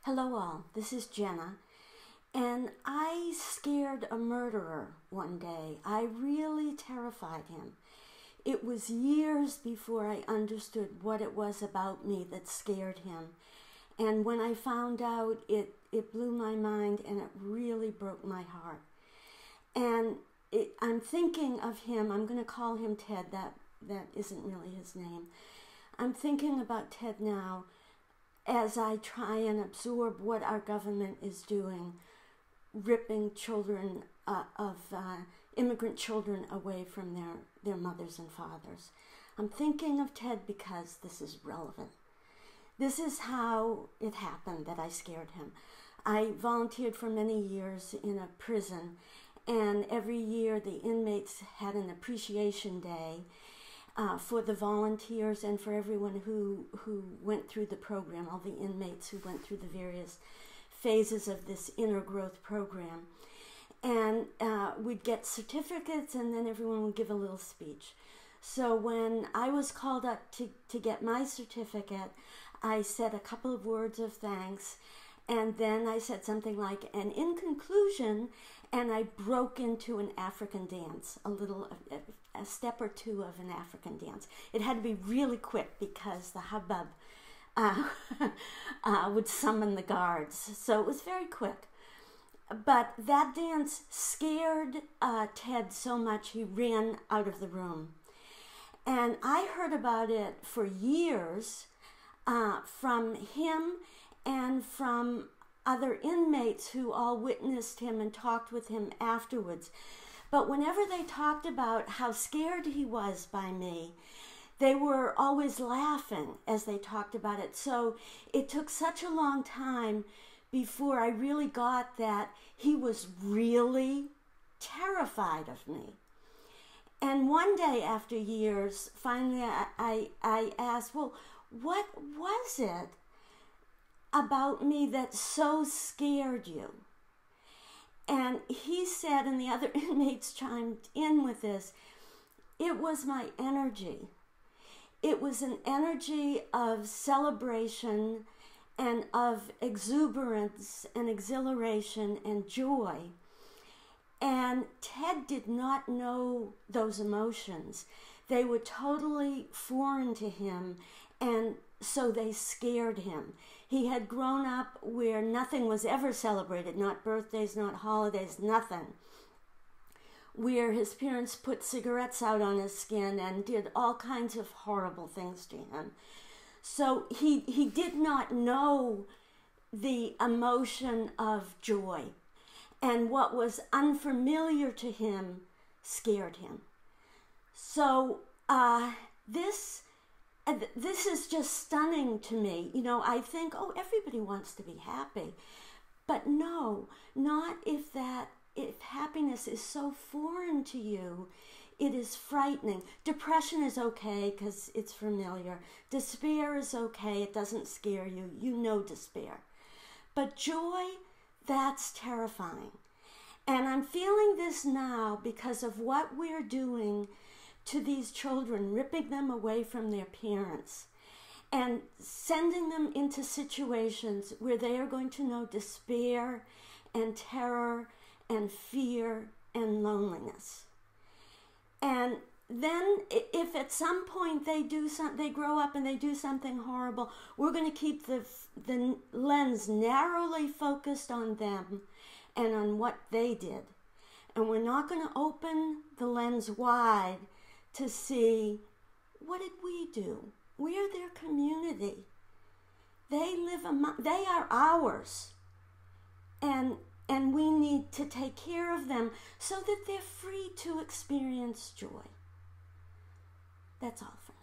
Hello all, this is Jenna, and I scared a murderer one day. I really terrified him. It was years before I understood what it was about me that scared him. And when I found out, it blew my mind and it really broke my heart. And I'm thinking of him, I'm going to call him Ted, that isn't really his name. I'm thinking about Ted now as I try and absorb what our government is doing, ripping children immigrant children away from their mothers and fathers. I'm thinking of Ted because this is relevant. This is how it happened that I scared him. I volunteered for many years in a prison, and every year the inmates had an appreciation day for the volunteers and for everyone who went through the program, all the inmates who went through the various phases of this inner growth program. And we'd get certificates, and then everyone would give a little speech. So when I was called up to get my certificate, I said a couple of words of thanks, and then I said something like, and in conclusion, and I broke into an African dance, a step or two of an African dance. It had to be really quick because the hubbub would summon the guards. So it was very quick. But that dance scared Ted so much he ran out of the room. And I heard about it for years from him and from other inmates who all witnessed him and talked with him afterwards. But whenever they talked about how scared he was by me, they were always laughing as they talked about it. So it took such a long time before I really got that he was really terrified of me. And one day after years, finally I asked, well, what was it about me that so scared you? And he said, and the other inmates chimed in with this, it was my energy. It was an energy of celebration and of exuberance and exhilaration and joy. And Ted did not know those emotions. They were totally foreign to him, and so they scared him. He had grown up where nothing was ever celebrated, not birthdays, not holidays, nothing. Where his parents put cigarettes out on his skin and did all kinds of horrible things to him. So he did not know the emotion of joy. And what was unfamiliar to him scared him. So this is just stunning to me. You know, I think, oh, everybody wants to be happy. But no, not if happiness is so foreign to you, it is frightening. Depression is okay because it's familiar. Despair is okay, it doesn't scare you. You know despair. But joy, that's terrifying. And I'm feeling this now because of what we're doing to these children, ripping them away from their parents and sending them into situations where they are going to know despair and terror and fear and loneliness. And then if at some point they grow up and they do something horrible, we're going to keep the lens narrowly focused on them and on what they did. And we're not going to open the lens wide to see, what did we do? We are their community. They are ours. And we need to take care of them so that they're free to experience joy. That's all for now.